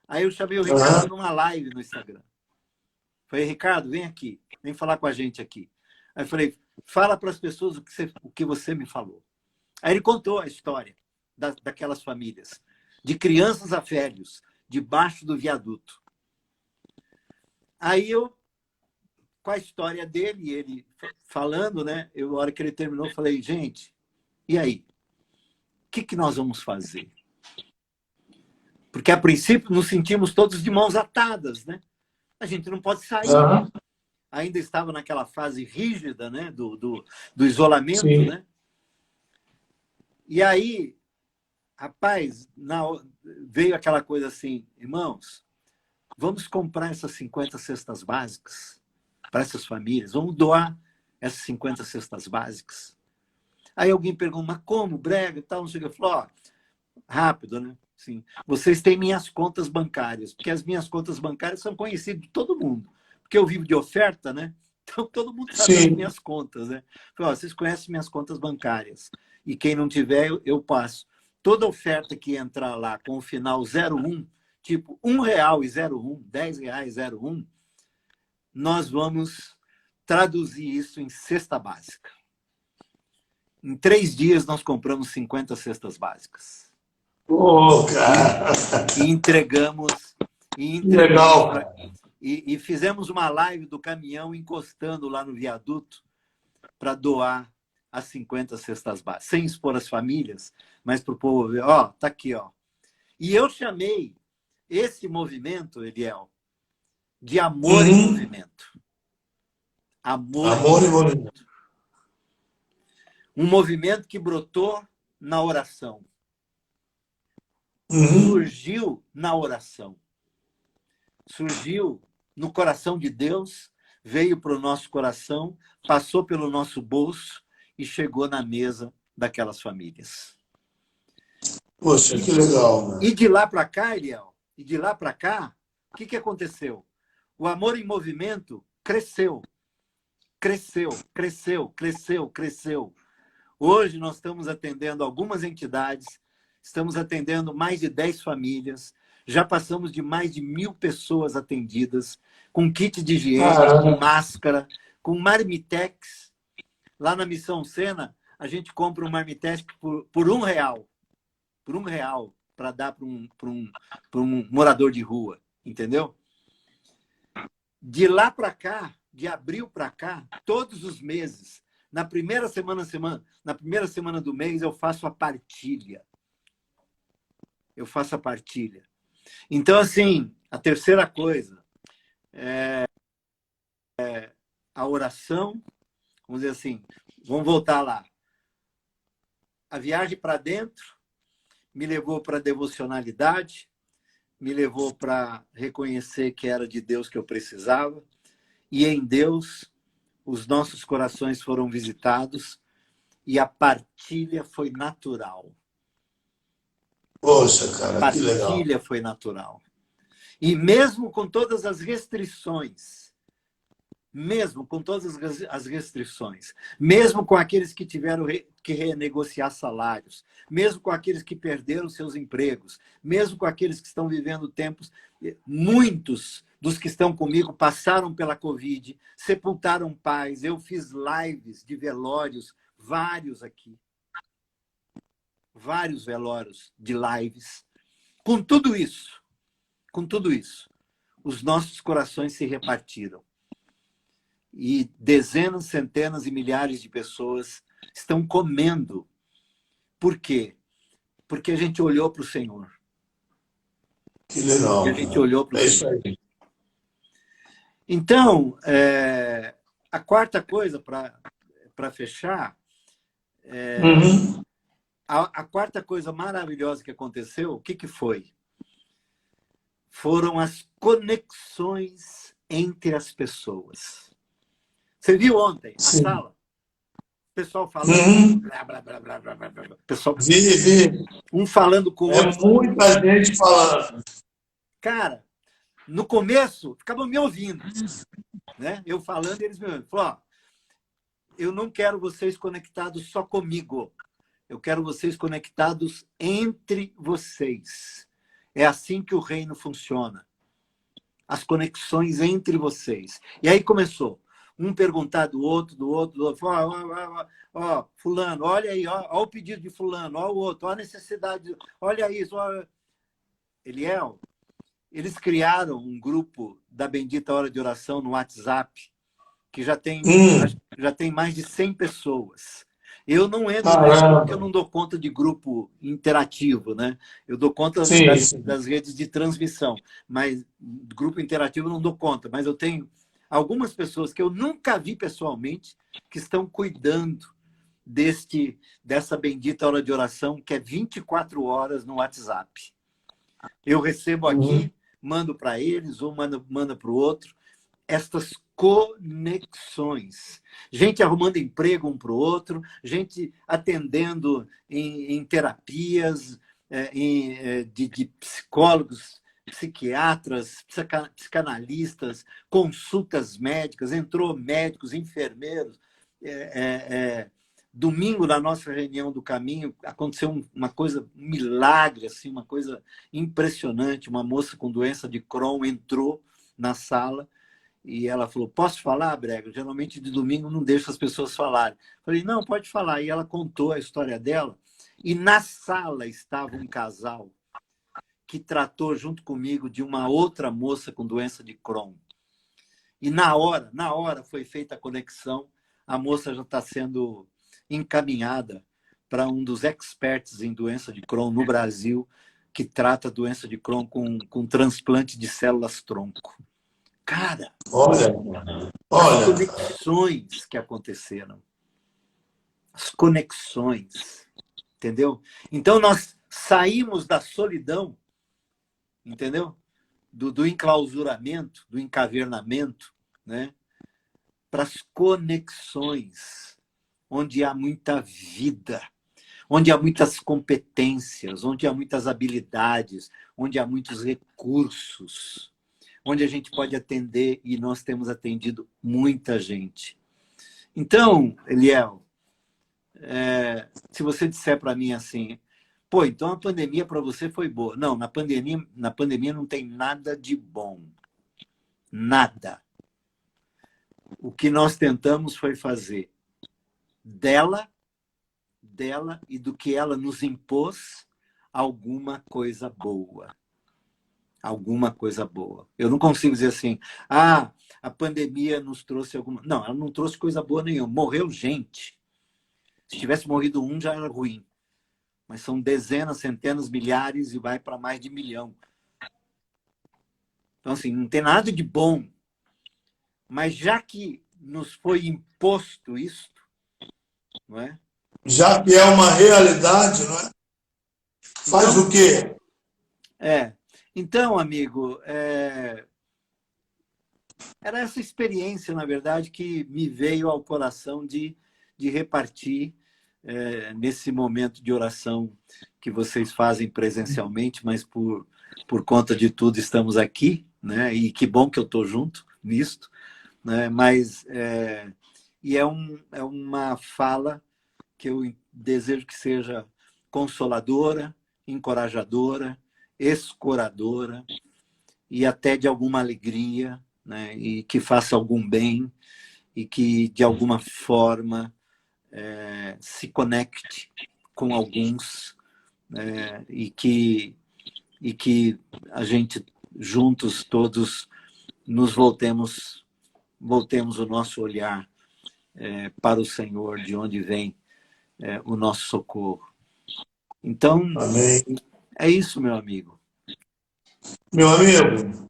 Aí eu chamei o Ricardo numa live no Instagram. Falei, Ricardo, vem aqui, vem falar com a gente aqui. Aí eu falei, fala para as pessoas o que você me falou. Aí ele contou a história daquelas famílias, de crianças a velhos, debaixo do viaduto. Aí eu, com a história dele, ele falando, né? A hora que ele terminou, eu falei, gente, e aí? O que nós vamos fazer? Porque, a princípio, nos sentimos todos de mãos atadas, né? A gente não pode sair. Ainda estava naquela fase rígida, né? Do isolamento, sim, né? E aí, rapaz, veio aquela coisa assim, irmãos, vamos comprar essas 50 cestas básicas para essas famílias, vamos doar essas 50 cestas básicas. Aí alguém perguntou, mas como, brega e tal, não sei o que. Eu falei, ó, rápido, né? Sim. Vocês têm minhas contas bancárias, porque as minhas contas bancárias são conhecidas de todo mundo. Porque eu vivo de oferta, né? Então todo mundo sabe as minhas contas, né? Eu falei, ó, vocês conhecem minhas contas bancárias. E quem não tiver, eu passo. Toda oferta que entrar lá com o final 01, tipo R$1,01, R$10,01, nós vamos traduzir isso em cesta básica. Em 3 dias, nós compramos 50 cestas básicas. Cara! E entregamos. Legal! E fizemos uma live do caminhão encostando lá no viaduto para doar as 50 cestas básicas, sem expor as famílias, mas para o povo ver, ó, tá aqui, ó. E eu chamei esse movimento, Eliel, de amor em movimento. Amor em movimento. Um movimento que brotou na oração. Surgiu na oração. Surgiu no coração de Deus, veio para o nosso coração, passou pelo nosso bolso e chegou na mesa daquelas famílias. Poxa, que legal, né? E de lá para cá, Eliel, e de lá para cá, o que aconteceu? O amor em movimento cresceu. Cresceu, cresceu, cresceu, cresceu. Hoje nós estamos atendendo algumas entidades, estamos atendendo mais de 10 famílias, já passamos de mais de 1.000 pessoas atendidas, com kit de higiene, com máscara, com marmitex. Lá na Missão Sena, a gente compra um marmitex por R$1. Por R$1, para dar para um morador de rua, entendeu? De lá para cá, de abril para cá, todos os meses, na primeira semana do mês, eu faço a partilha. Eu faço a partilha. Então, assim, a terceira coisa é a oração. Vamos dizer assim, vamos voltar lá. A viagem para dentro me levou para a devocionalidade, me levou para reconhecer que era de Deus que eu precisava. E em Deus, os nossos corações foram visitados e a partilha foi natural. Poxa, cara, que legal. A partilha foi natural. E mesmo com todas as restrições, mesmo com todas as restrições, mesmo com aqueles que tiveram que renegociar salários, mesmo com aqueles que perderam seus empregos, mesmo com aqueles que estão vivendo tempos, muitos dos que estão comigo passaram pela Covid, sepultaram pais, eu fiz lives de velórios, vários aqui. Vários velórios de lives. Com tudo isso, os nossos corações se repartiram. E dezenas, centenas e milhares de pessoas estão comendo. Por quê? Porque a gente olhou para o Senhor. Que legal. E a gente olhou para o Senhor. Isso aí. Então, a quarta coisa, para fechar, a quarta coisa maravilhosa que aconteceu, o que foi? Foram as conexões entre as pessoas. Você viu ontem a sala? O pessoal falando. Blá, blá, blá, blá, blá, blá, blá. Pessoal, vi. Um falando com o outro. Muita gente falando. Cara, no começo, ficavam me ouvindo. Né? Eu falando e eles me ouvindo. Falou, ó, eu não quero vocês conectados só comigo. Eu quero vocês conectados entre vocês. É assim que o reino funciona. As conexões entre vocês. E aí começou. Um perguntar do outro, do outro, do outro. Ó, fulano, olha aí, ó o pedido de fulano, ó o outro, ó a necessidade, olha isso. Ó. Eliel, eles criaram um grupo da Bendita Hora de Oração no WhatsApp, que já tem mais de 100 pessoas. Eu não entro nesse porque eu não dou conta de grupo interativo, né? Eu dou conta das redes de transmissão, mas grupo interativo eu não dou conta. Mas eu tenho algumas pessoas que eu nunca vi pessoalmente que estão cuidando dessa Bendita Hora de Oração, que é 24 horas no WhatsApp. Eu recebo aqui, mando para eles, um manda para o outro, estas conexões. Gente arrumando emprego um para o outro, gente atendendo em terapias, de psicólogos, psiquiatras, psicanalistas, consultas médicas, entrou médicos, enfermeiros. Domingo, na nossa reunião do caminho, aconteceu uma coisa, um milagre, assim, uma coisa impressionante. Uma moça com doença de Crohn entrou na sala e ela falou, posso falar, Brega? Geralmente de domingo não deixo as pessoas falarem. Falei, não, pode falar. E ela contou a história dela. E na sala estava um casal que tratou junto comigo de uma outra moça com doença de Crohn. E na hora foi feita a conexão. A moça já está sendo encaminhada para um dos experts em doença de Crohn no Brasil, que trata a doença de Crohn com transplante de células-tronco. Cara, olha, as conexões que aconteceram. As conexões, entendeu? Então, nós saímos da solidão, entendeu? Do enclausuramento, do encavernamento, né? Para as conexões, onde há muita vida, onde há muitas competências, onde há muitas habilidades, onde há muitos recursos, onde a gente pode atender, e nós temos atendido muita gente. Então, Eliel, se você disser para mim assim, pô, então a pandemia para você foi boa. Não, na pandemia não tem nada de bom. Nada. O que nós tentamos foi fazer dela e do que ela nos impôs alguma coisa boa. Alguma coisa boa. Eu não consigo dizer assim, a pandemia nos trouxe alguma... Não, ela não trouxe coisa boa nenhuma. Morreu gente. Se tivesse morrido um, já era ruim. Mas são dezenas, centenas, milhares e vai para mais de 1 milhão. Então, assim, não tem nada de bom. Mas já que nos foi imposto isto, não é? Já que é uma realidade, não é? Faz então, o quê? Então, amigo, era essa experiência, na verdade, que me veio ao coração de repartir nesse momento de oração que vocês fazem presencialmente, mas por conta de tudo estamos aqui, né? E que bom que eu estou junto nisto, né? Mas é uma fala que eu desejo que seja consoladora, encorajadora, escoradora e até de alguma alegria, né? E que faça algum bem e que, de alguma forma, se conecte com alguns, e que a gente, juntos, todos, nos voltemos o nosso olhar para o Senhor, de onde vem o nosso socorro. Então, amém. É isso, meu amigo. Meu amigo,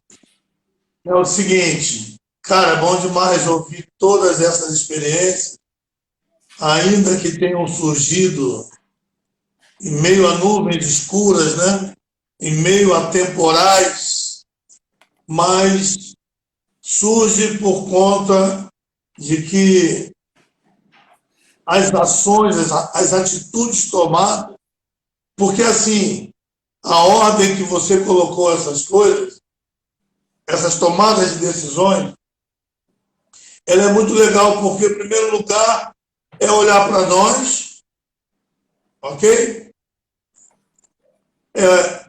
é o seguinte, cara, é bom demais ouvir todas essas experiências, ainda que tenham surgido em meio a nuvens escuras, né? Em meio a temporais, mas surge por conta de que as ações, as atitudes tomadas, porque assim, a ordem que você colocou essas coisas, essas tomadas de decisões, ela é muito legal, porque, em primeiro lugar, é olhar para nós, ok? É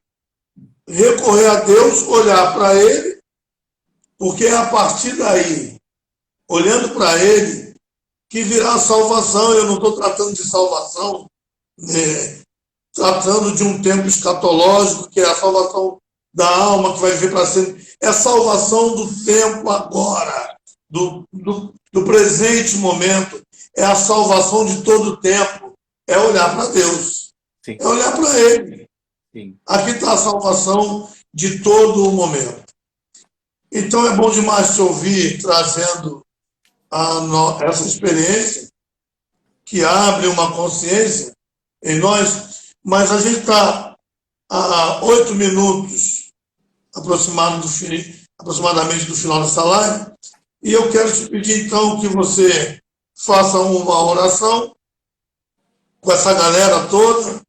recorrer a Deus, olhar para Ele, porque é a partir daí, olhando para Ele, que virá a salvação. Eu não estou tratando de salvação, né, tratando de um tempo escatológico, que é a salvação da alma, que vai vir para sempre. É a salvação do tempo agora, do presente momento. É a salvação de todo o tempo. É olhar para Deus. Sim. É olhar para Ele. Sim. Aqui está a salvação de todo o momento. Então é bom demais te ouvir trazendo essa experiência que abre uma consciência em nós, mas a gente está a 8 minutos aproximadamente do final dessa live, e eu quero te pedir então que você faça uma oração com essa galera toda,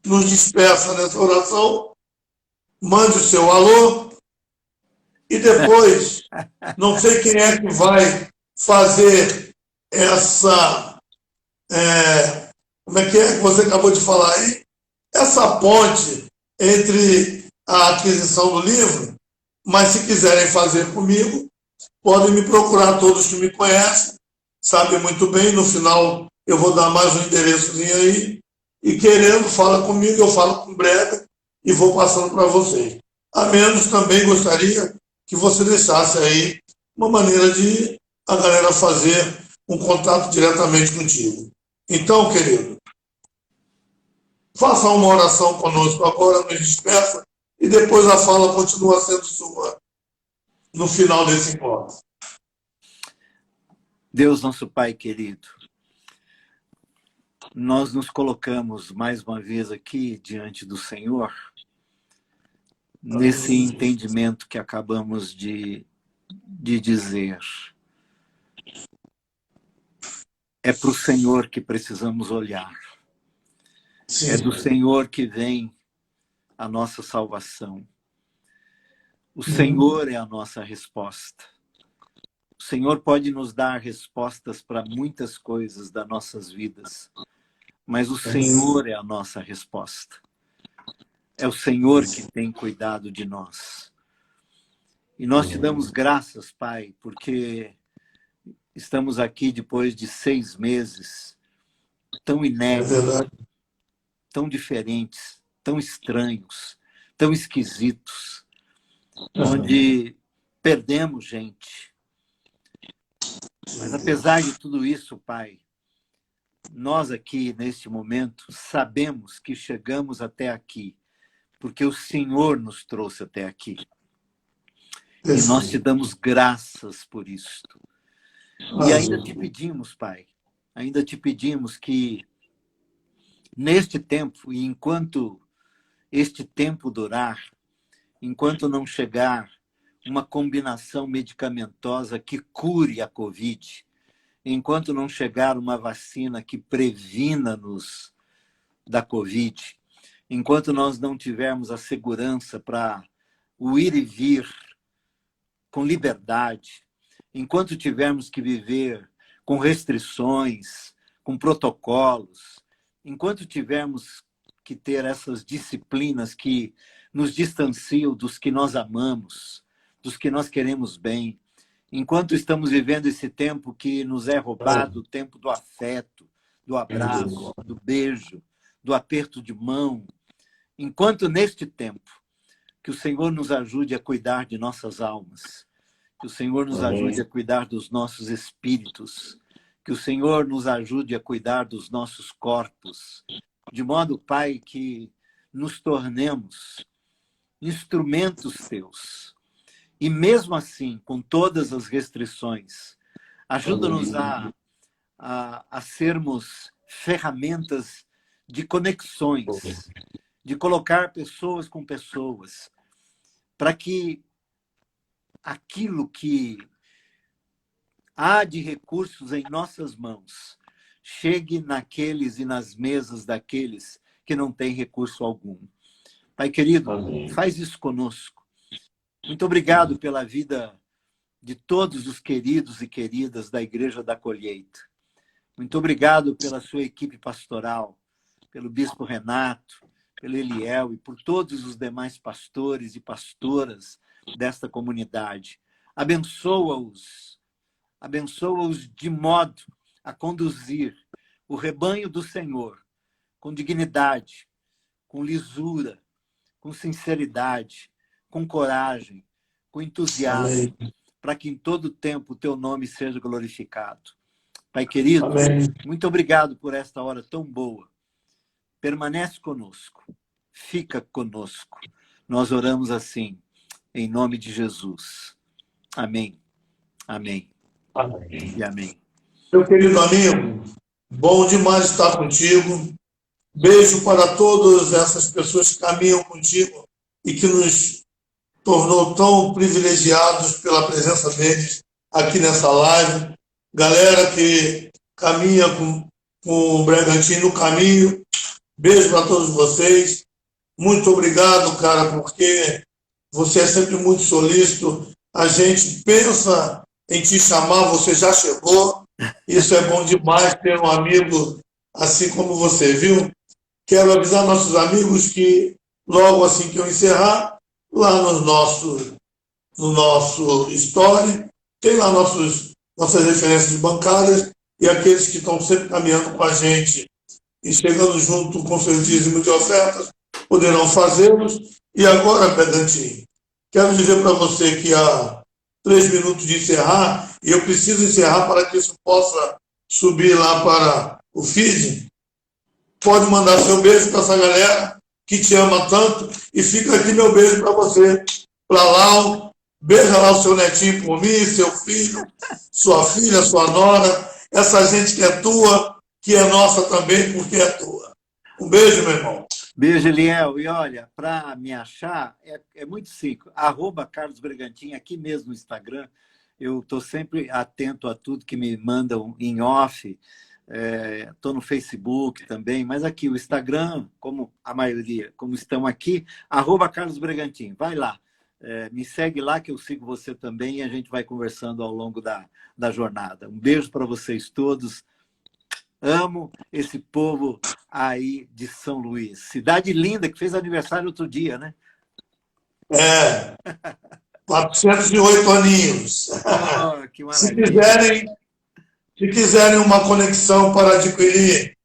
nos despeça nessa oração, mande o seu alô, e depois, não sei quem é que vai fazer essa, como é que você acabou de falar aí? Essa ponte entre a aquisição do livro, mas se quiserem fazer comigo, podem me procurar, todos que me conhecem, sabem muito bem, no final eu vou dar mais um endereçozinho aí, e querendo, fala comigo, eu falo com breve e vou passando para vocês. A menos também gostaria que você deixasse aí uma maneira de a galera fazer um contato diretamente contigo. Então, querido, faça uma oração conosco agora, nos despeça, e depois a fala continua sendo sua no final desse encontro. Deus, nosso Pai querido, nós nos colocamos mais uma vez aqui diante do Senhor, nesse entendimento que acabamos de dizer. É para o Senhor que precisamos olhar. Sim. É do Senhor que vem a nossa salvação. O Senhor é a nossa resposta. O Senhor pode nos dar respostas para muitas coisas das nossas vidas, mas o Senhor é a nossa resposta. É o Senhor que tem cuidado de nós. E nós te damos graças, Pai, porque estamos aqui depois de 6 meses tão inéditos, tão diferentes, tão estranhos, tão esquisitos, onde perdemos gente. Mas apesar de tudo isso, Pai, nós aqui, neste momento, sabemos que chegamos até aqui, porque o Senhor nos trouxe até aqui. E nós te damos graças por isto. E ainda te pedimos, Pai, ainda te pedimos que, neste tempo, e enquanto este tempo durar, enquanto não chegar uma combinação medicamentosa que cure a Covid, enquanto não chegar uma vacina que previna-nos da Covid, enquanto nós não tivermos a segurança para o ir e vir com liberdade, enquanto tivermos que viver com restrições, com protocolos, enquanto tivermos que ter essas disciplinas que nos distanciam dos que nós amamos, dos que nós queremos bem, enquanto estamos vivendo esse tempo que nos é roubado, o tempo do afeto, do abraço, do beijo, do aperto de mão, enquanto neste tempo que o Senhor nos ajude a cuidar de nossas almas, que o Senhor nos ajude a cuidar dos nossos espíritos, que o Senhor nos ajude a cuidar dos nossos corpos, de modo, Pai, que nos tornemos instrumentos teus. E mesmo assim, com todas as restrições, ajuda-nos a sermos ferramentas de conexões, de colocar pessoas com pessoas, para que aquilo que há de recursos em nossas mãos chegue naqueles e nas mesas daqueles que não têm recurso algum. Pai querido, faz isso conosco. Muito obrigado pela vida de todos os queridos e queridas da Igreja da Colheita. Muito obrigado pela sua equipe pastoral, pelo Bispo Renato, pelo Eliel e por todos os demais pastores e pastoras desta comunidade. Abençoa-os de modo a conduzir o rebanho do Senhor com dignidade, com lisura, com sinceridade, com coragem, com entusiasmo, para que em todo tempo o teu nome seja glorificado. Pai querido, Amém. muito obrigado por esta hora tão boa. Permanece conosco, fica conosco. Nós oramos assim, em nome de Jesus. Amém, amém, Amém. e amém. Meu querido amigo, bom demais estar contigo. Beijo para todas essas pessoas que caminham contigo e que nos tornou tão privilegiados pela presença deles aqui nessa live. Galera que caminha com o Bragantino no caminho, beijo para todos vocês. Muito obrigado, cara, porque você é sempre muito solícito. A gente pensa em te chamar, você já chegou. Isso é bom demais ter um amigo assim como você, viu? Quero avisar nossos amigos que logo assim que eu encerrar, lá no nosso story, tem lá nossas referências bancárias e aqueles que estão sempre caminhando com a gente e chegando junto com seus dízimos de ofertas, poderão fazê-los. E agora, Pedantinho, quero dizer para você que há 3 minutos de encerrar, e eu preciso encerrar para que isso possa subir lá para o feed. Pode mandar seu beijo para essa galera que te ama tanto, e fica aqui meu beijo para você, para Lau. Beija lá o seu netinho por mim, seu filho, sua filha, sua nora, essa gente que é tua, que é nossa também, porque é tua. Um beijo, meu irmão. Beijo, Eliel. E olha, para me achar, é muito simples. @Carlos Bragantin, aqui mesmo no Instagram. Eu estou sempre atento a tudo que me mandam em off. Estou no Facebook também, mas aqui o Instagram, como a maioria, como estão aqui, @Carlos Bragantin. Vai lá. Me segue lá que eu sigo você também e a gente vai conversando ao longo da jornada. Um beijo para vocês todos. Amo esse povo aí de São Luís. Cidade linda, que fez aniversário outro dia, né? 408 aninhos. Oh, que maravilha. Se quiserem uma conexão para adquirir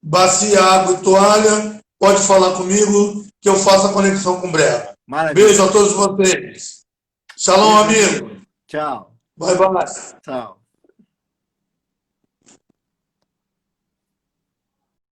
bacia, água e toalha, pode falar comigo que eu faço a conexão com breva. Maravilha. Beijo a todos vocês. Shalom, amigo. Tchau. Bye, bye. Tchau.